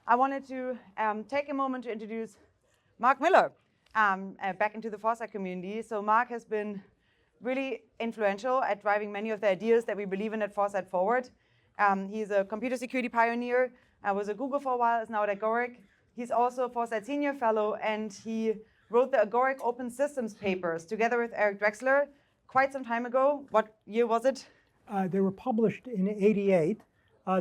I wanted to take a moment to introduce Mark Miller back into the Foresight community. So Mark has been really influential at driving many of the ideas that we believe in at Foresight forward. He's a computer security pioneer, was at Google for a while, is now at Agoric. He's also a Foresight Senior Fellow, and he wrote the Agoric Open Systems papers together with Eric Drexler quite some time ago. What year was it? They were published in '88.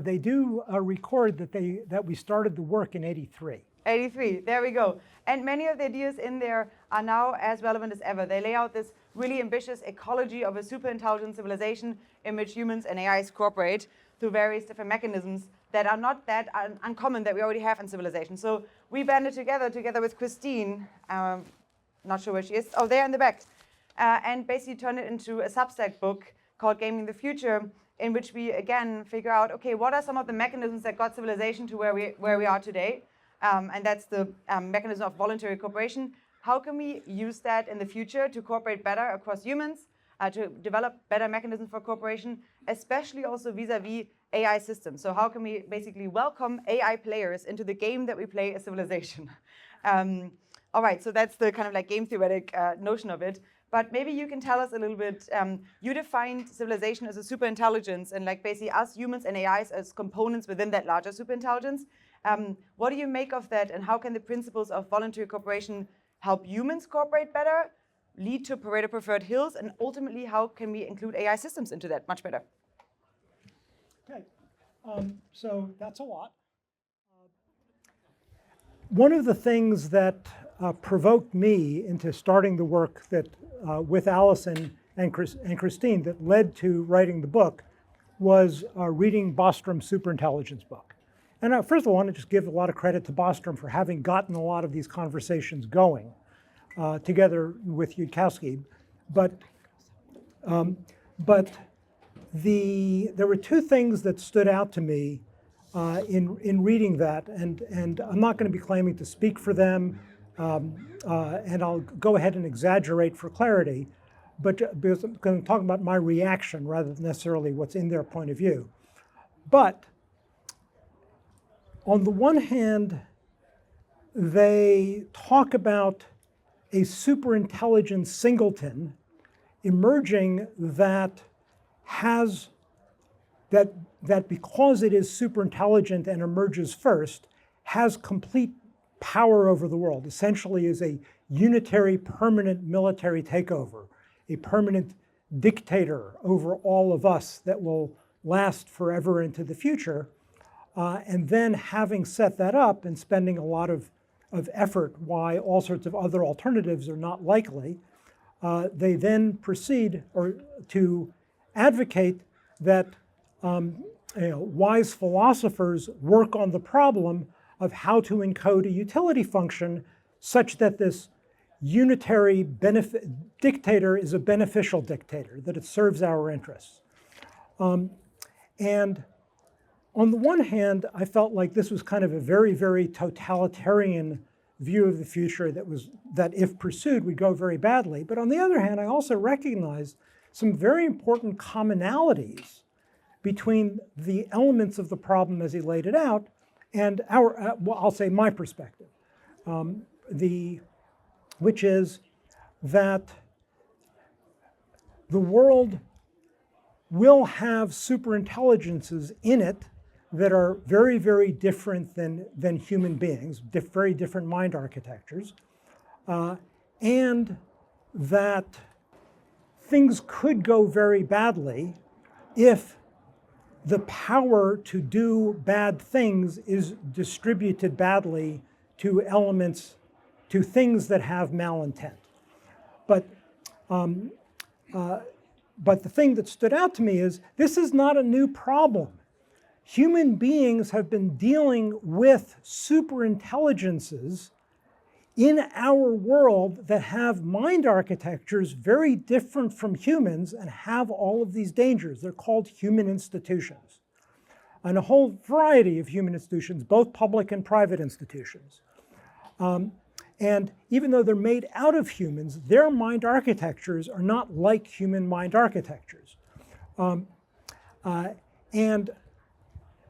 They do record that we started the work in '83. 83, there we go. And many of the ideas in there are now as relevant as ever. They lay out this really ambitious ecology of a super intelligent civilization in which humans and AIs cooperate through various different mechanisms that are not that uncommon that we already have in civilization. So we banded together with Christine, not sure where she is, oh, there in the back, and basically turned it into a Substack book called Gaming the Future, in which we again figure out, okay, what are some of the mechanisms that got civilization to where we are today? And that's the mechanism of voluntary cooperation. How can we use that in the future to cooperate better across humans, to develop better mechanisms for cooperation, especially also vis-a-vis AI systems? So how can we basically welcome AI players into the game that we play as civilization? All right, so that's the kind of like game theoretic notion of it. But maybe you can tell us a little bit, you defined civilization as a superintelligence and like basically us humans and AIs as components within that larger superintelligence. What do you make of that, and how can the principles of voluntary cooperation help humans cooperate better, lead to Pareto preferred hills, and ultimately how can we include AI systems into that much better? Okay, so that's a lot. One of the things that provoked me into starting the work that with Allison and Christine that led to writing the book was reading Bostrom's superintelligence book. And first of all, I want to just give a lot of credit to Bostrom for having gotten a lot of these conversations going together with Yudkowsky. But there were two things that stood out to me in reading that, and I'm not going to be claiming to speak for them, and I'll go ahead and exaggerate for clarity, but because I'm going to talk about my reaction rather than necessarily what's in their point of view. But on the one hand, they talk about a superintelligent singleton emerging that has that because it is superintelligent and emerges first, has complete power over the world, essentially is a unitary permanent military takeover, a permanent dictator over all of us that will last forever into the future. And then having set that up and spending a lot of effort why all sorts of other alternatives are not likely, they then proceed to advocate that wise philosophers work on the problem of how to encode a utility function such that this unitary dictator is a beneficial dictator, that it serves our interests. And on the one hand, I felt like this was kind of a very, very totalitarian view of the future that if pursued would go very badly. But on the other hand, I also recognized some very important commonalities between the elements of the problem as he laid it out and well, I'll say my perspective, which is that the world will have superintelligences in it that are very, very different than human beings, very different mind architectures, and that things could go very badly if the power to do bad things is distributed badly to things that have malintent. But the thing that stood out to me is this is not a new problem. Human beings have been dealing with superintelligences in our world that have mind architectures very different from humans and have all of these dangers. They're called human institutions. And a whole variety of human institutions, both public and private institutions. And even though they're made out of humans, their mind architectures are not like human mind architectures. And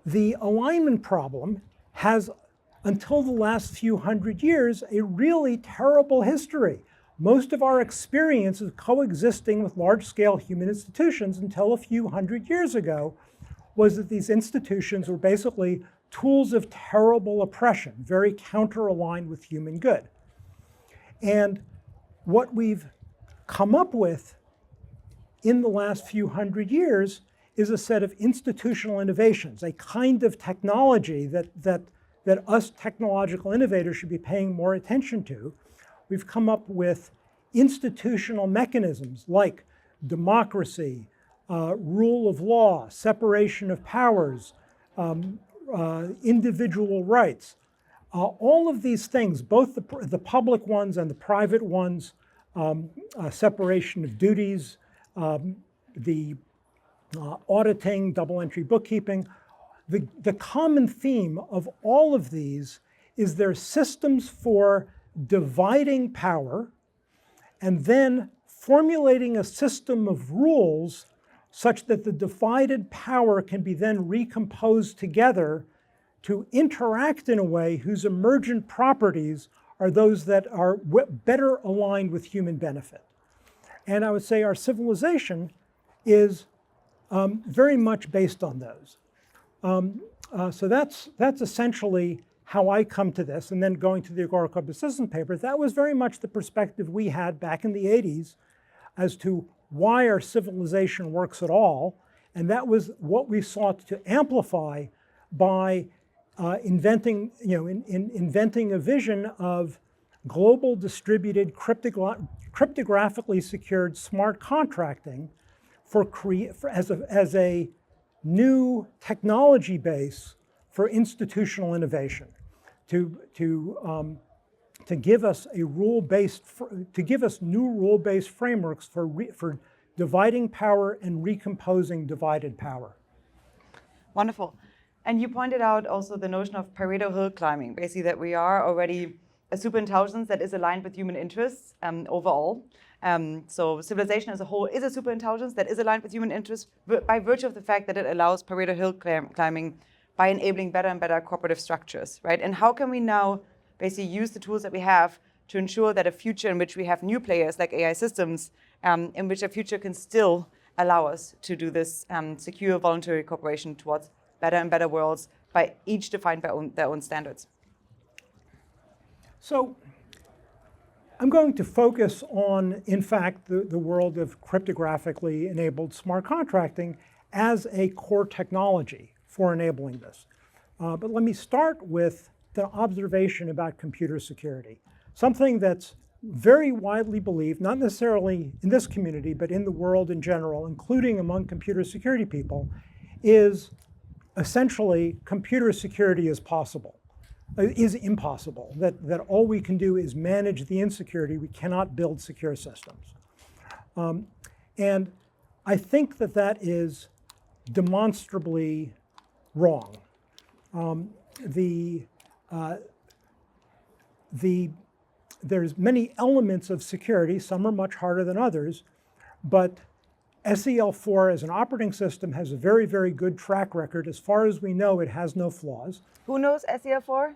the alignment problem has until the last few hundred years, a really terrible history. Most of our experience is coexisting with large-scale human institutions until a few hundred years ago was that these institutions were basically tools of terrible oppression, very counter-aligned with human good. And what we've come up with in the last few hundred years is a set of institutional innovations, a kind of technology that us technological innovators should be paying more attention to. We've come up with institutional mechanisms like democracy, rule of law, separation of powers, individual rights. All of these things, both the public ones and the private ones, separation of duties, the auditing, double entry bookkeeping, the common theme of all of these is they're systems for dividing power and then formulating a system of rules such that the divided power can be then recomposed together to interact in a way whose emergent properties are those that are better aligned with human benefit. And I would say our civilization is very much based on those. So that's essentially how I come to this. And then going to the Agorico Persistence paper, that was very much the perspective we had back in the 80s as to why our civilization works at all. And that was what we sought to amplify by inventing a vision of global distributed cryptographically secured smart contracting as a new technology base for institutional innovation, to give us new rule-based frameworks for dividing power and recomposing divided power. Wonderful. And you pointed out also the notion of Pareto hill climbing, basically that we are already a superintelligence that is aligned with human interests overall. So civilization as a whole is a superintelligence that is aligned with human interests by virtue of the fact that it allows Pareto hill climbing by enabling better and better cooperative structures, right? And how can we now basically use the tools that we have to ensure that a future in which we have new players like AI systems, in which a future can still allow us to do this secure voluntary cooperation towards better and better worlds by each defined by their own standards? So I'm going to focus on, in fact, the world of cryptographically enabled smart contracting as a core technology for enabling this. But let me start with the observation about computer security, something that's very widely believed, not necessarily in this community, but in the world in general, including among computer security people, is essentially computer security is impossible, that all we can do is manage the insecurity. We cannot build secure systems. And I think that is demonstrably wrong. There's many elements of security, some are much harder than others, but SEL4 as an operating system has a very, very good track record. As far as we know, it has no flaws. Who knows SEL4?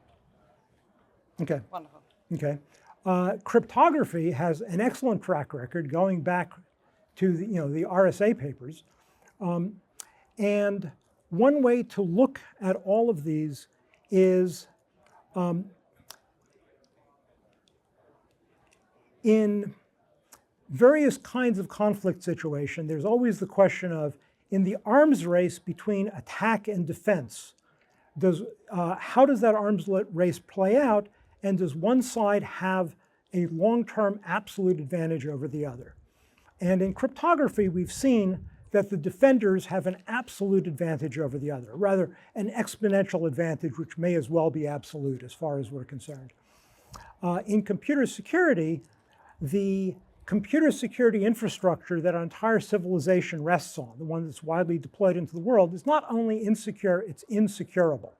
Okay. Wonderful. Okay. Cryptography has an excellent track record going back to the RSA papers. And one way to look at all of these is in various kinds of conflict situation, there's always the question of, in the arms race between attack and defense, how does that arms race play out, and does one side have a long-term absolute advantage over the other? And in cryptography, we've seen that the defenders have an absolute advantage over the other, rather an exponential advantage, which may as well be absolute as far as we're concerned. In computer security, the computer security infrastructure that our entire civilization rests on, the one that's widely deployed into the world, is not only insecure, it's insecurable.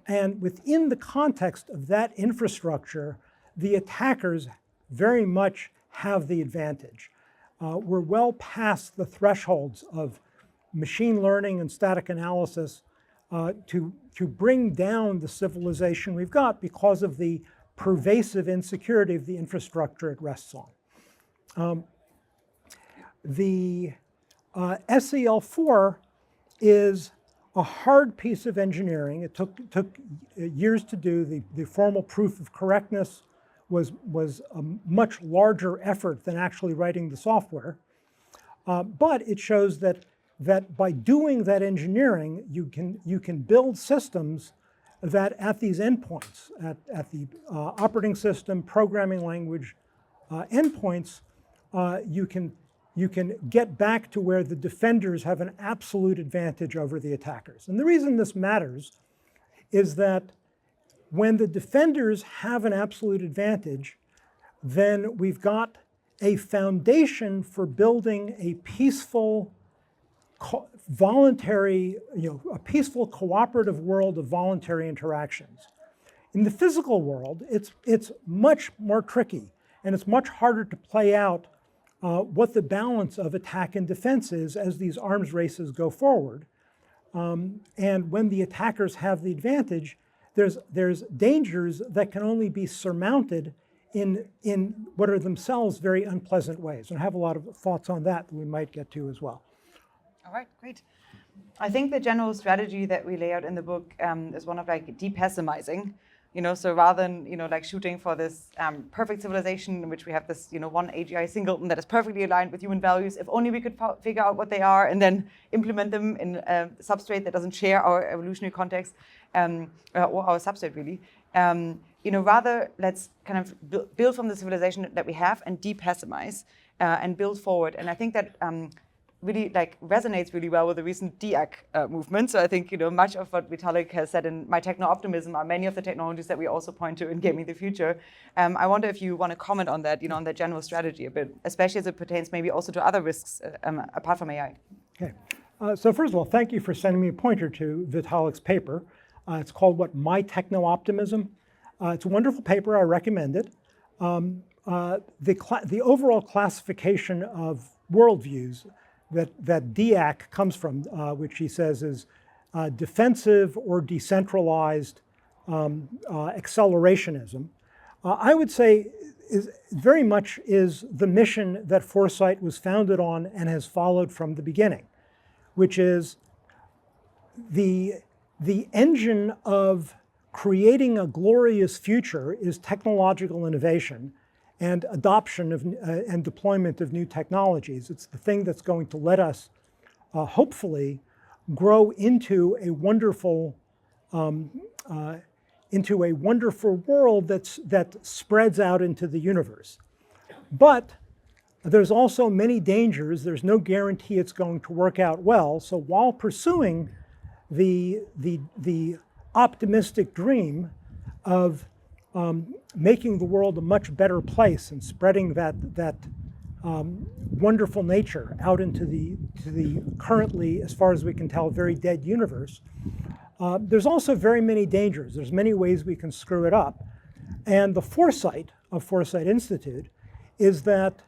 And within the context of that infrastructure, the attackers very much have the advantage. We're well past the thresholds of machine learning and static analysis to bring down the civilization we've got because of the pervasive insecurity of the infrastructure it rests on. The SEL4 is a hard piece of engineering. It took years to do. The formal proof of correctness was a much larger effort than actually writing the software. But it shows that by doing that engineering, you can build systems that at these endpoints, at the operating system, programming language endpoints, you can get back to where the defenders have an absolute advantage over the attackers. And the reason this matters is that when the defenders have an absolute advantage, then we've got a foundation for building a peaceful, voluntary, a peaceful cooperative world of voluntary interactions. In the physical world, it's much more tricky, and it's much harder to play out what the balance of attack and defense is as these arms races go forward. And when the attackers have the advantage, there's dangers that can only be surmounted in what are themselves very unpleasant ways. And I have a lot of thoughts on that we might get to as well. All right, great. I think the general strategy that we lay out in the book is one of like de-pessimizing. So rather than like shooting for this perfect civilization in which we have this one AGI singleton that is perfectly aligned with human values, if only we could figure out what they are and then implement them in a substrate that doesn't share our evolutionary context or our substrate really. Rather let's kind of build from the civilization that we have and de-pessimize and build forward. And I think that really resonates really well with the recent DIAC movement. So I think much of what Vitalik has said in My Techno-Optimism are many of the technologies that we also point to in Gaming the Future. I wonder if you want to comment on that, on that general strategy a bit, especially as it pertains maybe also to other risks apart from AI. Okay. So first of all, thank you for sending me a pointer to Vitalik's paper. It's called My Techno-Optimism. It's a wonderful paper. I recommend it. The overall classification of worldviews that DIAC comes from, which he says is defensive or decentralized accelerationism, I would say very much is the mission that Foresight was founded on and has followed from the beginning, which is the engine of creating a glorious future is technological innovation and adoption of and deployment of new technologies. It's the thing that's going to let us hopefully grow into a wonderful world that spreads out into the universe. But there's also many dangers. There's no guarantee it's going to work out well. So while pursuing the optimistic dream of making the world a much better place and spreading that wonderful nature out into the currently, as far as we can tell, very dead universe, there's also very many dangers. There's many ways we can screw it up. And the foresight of Foresight Institute is that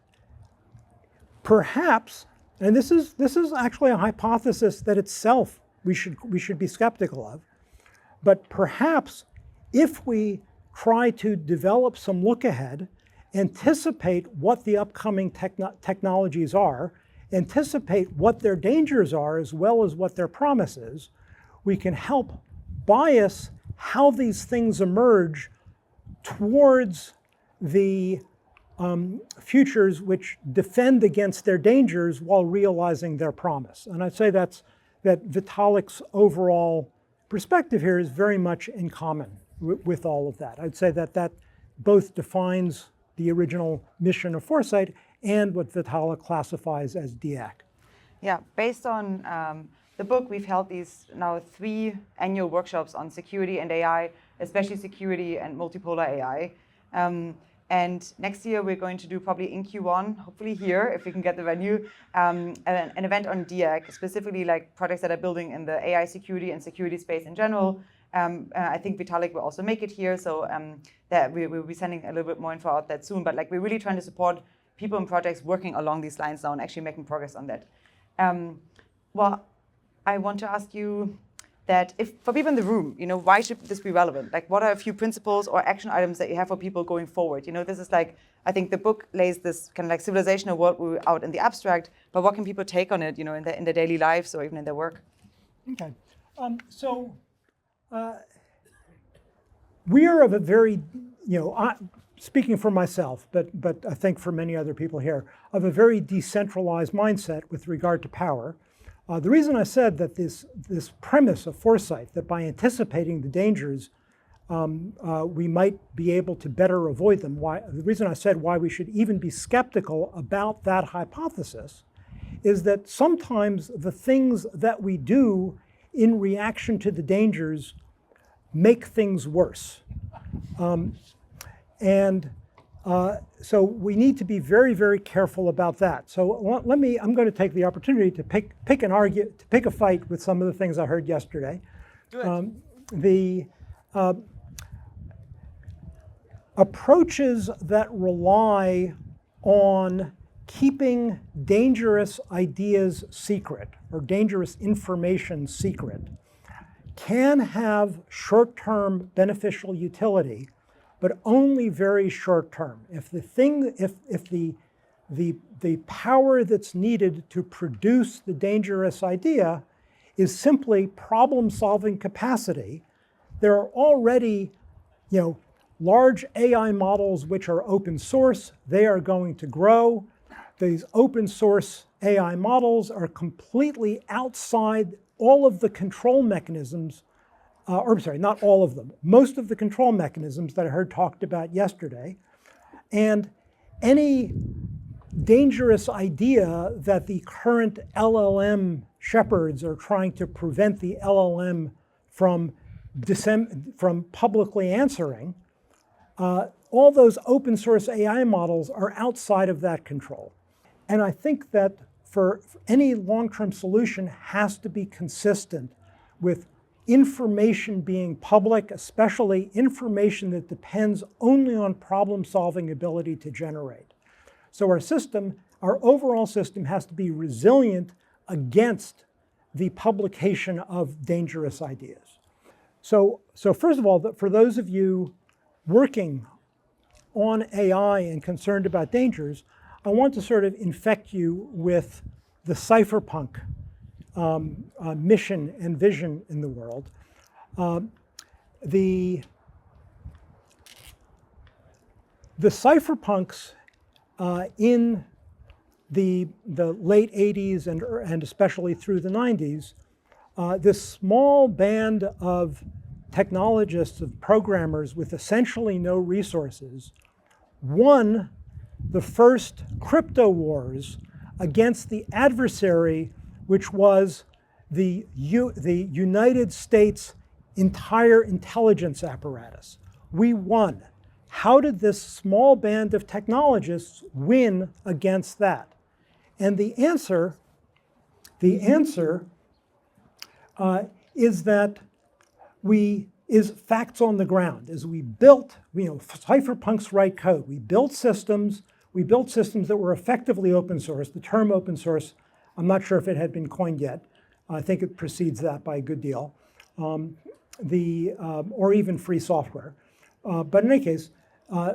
perhaps, and this is actually a hypothesis that itself we should be skeptical of, but perhaps if we try to develop some look ahead, anticipate what the upcoming technologies are, anticipate what their dangers are as well as what their promise is, we can help bias how these things emerge towards the futures which defend against their dangers while realizing their promise. And I'd say that Vitalik's overall perspective here is very much in common with all of that. I'd say that both defines the original mission of Foresight and what Vitalik classifies as DIAC. Yeah, based on the book, we've held these now 3 annual workshops on security and AI, especially security and multipolar AI. And next year, we're going to do probably in Q1, hopefully here, if we can get the venue, an event on DIAC, specifically like projects that are building in the AI security and security space in general. I think Vitalik will also make it here, so that we will be sending a little bit more info out that soon. But we're really trying to support people and projects working along these lines now and actually making progress on that. Well, I want to ask you, that if for people in the room, why should this be relevant? Like, what are a few principles or action items that you have for people going forward? This is like, I think the book lays this kind of like civilizational world out in the abstract, but what can people take on it, in their daily lives or even in their work? Okay. We are of a very, speaking for myself, but I think for many other people here, of a very decentralized mindset with regard to power. The reason I said that this premise of foresight, that by anticipating the dangers, we might be able to better avoid them, the reason I said why we should even be skeptical about that hypothesis is that sometimes the things that we do in reaction to the dangers make things worse. So we need to be very, very careful about that. So I'm going to take the opportunity to pick a fight with some of the things I heard yesterday. The approaches that rely on keeping dangerous ideas secret or dangerous information secret can have short-term beneficial utility, but only very short-term. If the power that's needed to produce the dangerous idea is simply problem-solving capacity, there are already, large AI models which are open source. They are going to grow. These open source AI models are completely outside all of the control mechanisms, not all of them, most of the control mechanisms that I heard talked about yesterday. And any dangerous idea that the current LLM shepherds are trying to prevent the LLM from publicly answering, all those open source AI models are outside of that control. And I think that for any long-term solution has to be consistent with information being public, especially information that depends only on problem-solving ability to generate. So our overall system has to be resilient against the publication of dangerous ideas. So first of all, for those of you working on AI and concerned about dangers, I want to sort of infect you with the cypherpunk mission and vision in the world. The cypherpunks in the late 80s and especially through the 90s, this small band of technologists, of programmers with essentially no resources, won the first crypto wars against the adversary, which was the United States' entire intelligence apparatus. We won. How did this small band of technologists win against that? And the answer is that is facts on the ground. As we built, cypherpunks write code. We built systems that were effectively open source. The term open source, I'm not sure if it had been coined yet. I think it precedes that by a good deal. Or even free software. But in any case,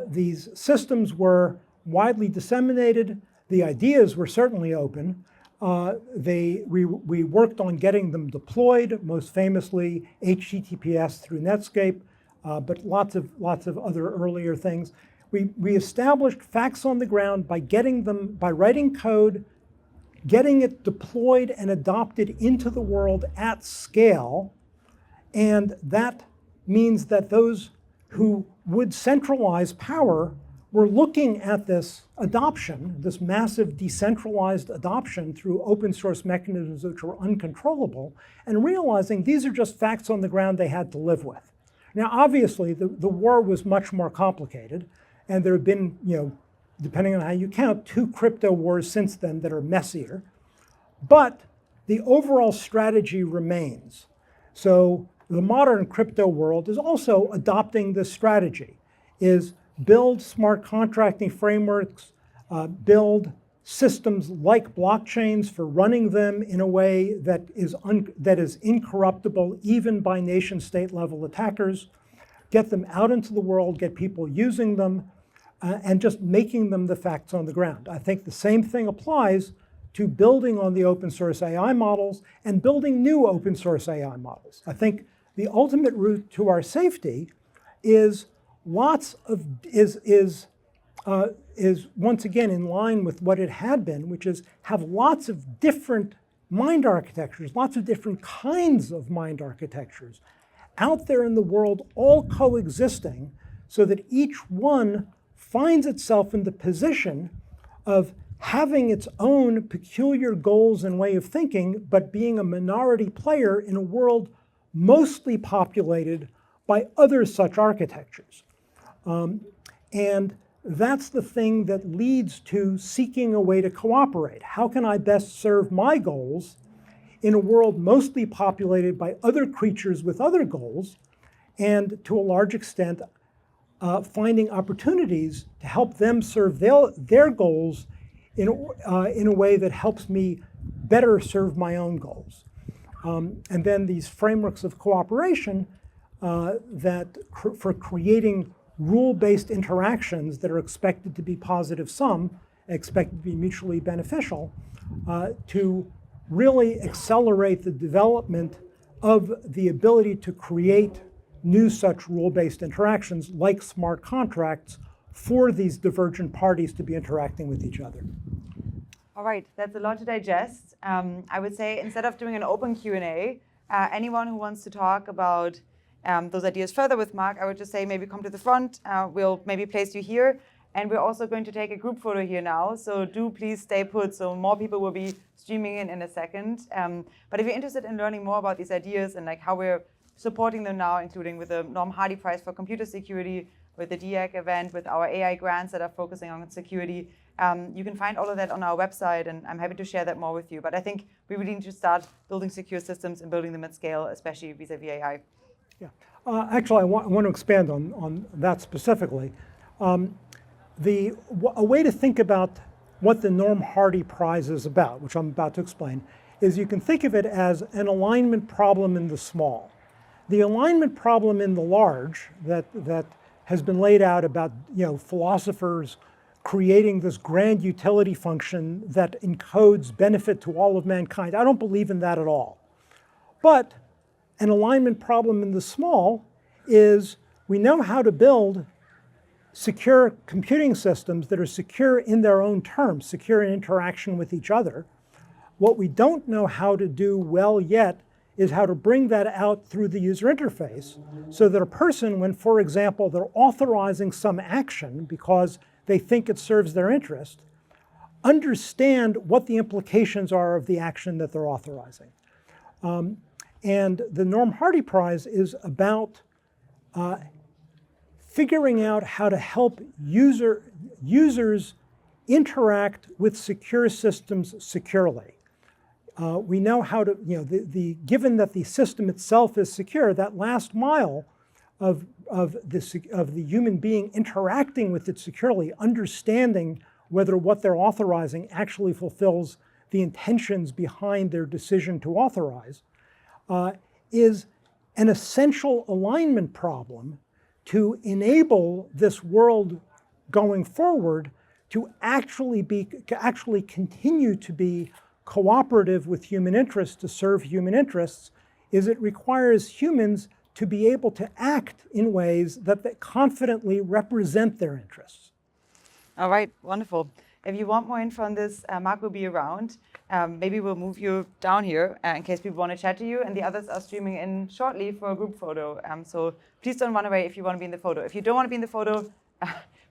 these systems were widely disseminated. The ideas were certainly open. We worked on getting them deployed, most famously HTTPS through Netscape, but lots of other earlier things. We established facts on the ground by writing code, getting it deployed and adopted into the world at scale. And that means that those who would centralize power were looking at this adoption, this massive decentralized adoption through open source mechanisms which were uncontrollable, and realizing these are just facts on the ground they had to live with. Now, obviously, the war was much more complicated, and there have been, depending on how you count, 2 crypto wars since then that are messier. But the overall strategy remains. So the modern crypto world is also adopting this strategy, is build smart contracting frameworks, build systems like blockchains for running them in a way that is incorruptible even by nation-state level attackers, get them out into the world, get people using them, and just making them the facts on the ground. I think the same thing applies to building on the open source AI models and building new open source AI models. I think the ultimate route to our safety is once again in line with what it had been, which is have lots of different mind architectures, lots of different kinds of mind architectures out there in the world, all coexisting, so that each one finds itself in the position of having its own peculiar goals and way of thinking, but being a minority player in a world mostly populated by other such architectures. And that's the thing that leads to seeking a way to cooperate. How can I best serve my goals in a world mostly populated by other creatures with other goals, and to a large extent, finding opportunities to help them serve their goals in a way that helps me better serve my own goals. And then these frameworks of cooperation for creating rule-based interactions that are expected to be positive sum, expected to be mutually beneficial, to really accelerate the development of the ability to create new such rule-based interactions like smart contracts for these divergent parties to be interacting with each other. All right, that's a lot to digest. I would say instead of doing an open Q&A, anyone who wants to talk about those ideas further with Mark, I would just say maybe come to the front. We'll maybe place you here. And we're also going to take a group photo here now. So do please stay put. So more people will be streaming in a second. But if you're interested in learning more about these ideas and like how we're supporting them now, including with the Norm Hardy Prize for Computer Security, with the DIAC event, with our AI grants that are focusing on security, you can find all of that on our website, and I'm happy to share that more with you. But I think we really need to start building secure systems and building them at scale, especially vis-a-vis AI. Yeah, actually, I want to expand on that specifically. A way to think about what the Norm Hardy Prize is about, which I'm about to explain, is you can think of it as an alignment problem in the small. The alignment problem in the large that has been laid out about philosophers creating this grand utility function that encodes benefit to all of mankind. I don't believe in that at all. But an alignment problem in the small is we know how to build secure computing systems that are secure in their own terms, secure in interaction with each other. What we don't know how to do well yet is how to bring that out through the user interface so that a person, when, for example, they're authorizing some action because they think it serves their interest, understand what the implications are of the action that they're authorizing. And the Norm Hardy Prize is about figuring out how to help users interact with secure systems securely. We know how to, given that the system itself is secure, that last mile of the human being interacting with it securely, understanding whether what they're authorizing actually fulfills the intentions behind their decision to authorize, is an essential alignment problem to enable this world going forward to actually continue to be cooperative with human interests, to serve human interests, is it requires humans to be able to act in ways that confidently represent their interests. All right, wonderful. If you want more info on this, Mark will be around. Maybe we'll move you down here in case people want to chat to you, and the others are streaming in shortly for a group photo. So please don't run away if you want to be in the photo. If you don't want to be in the photo,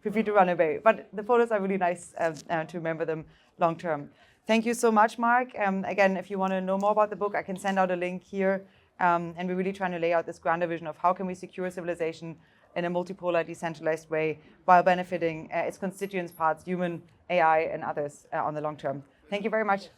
feel free to run away. But the photos are really nice to remember them long term. Thank you so much, Mark. Again, if you want to know more about the book, I can send out a link here. And we're really trying to lay out this grander vision of how can we secure civilization in a multipolar, decentralized way while benefiting its constituents parts, human, AI, and others on the long term. Thank you very much.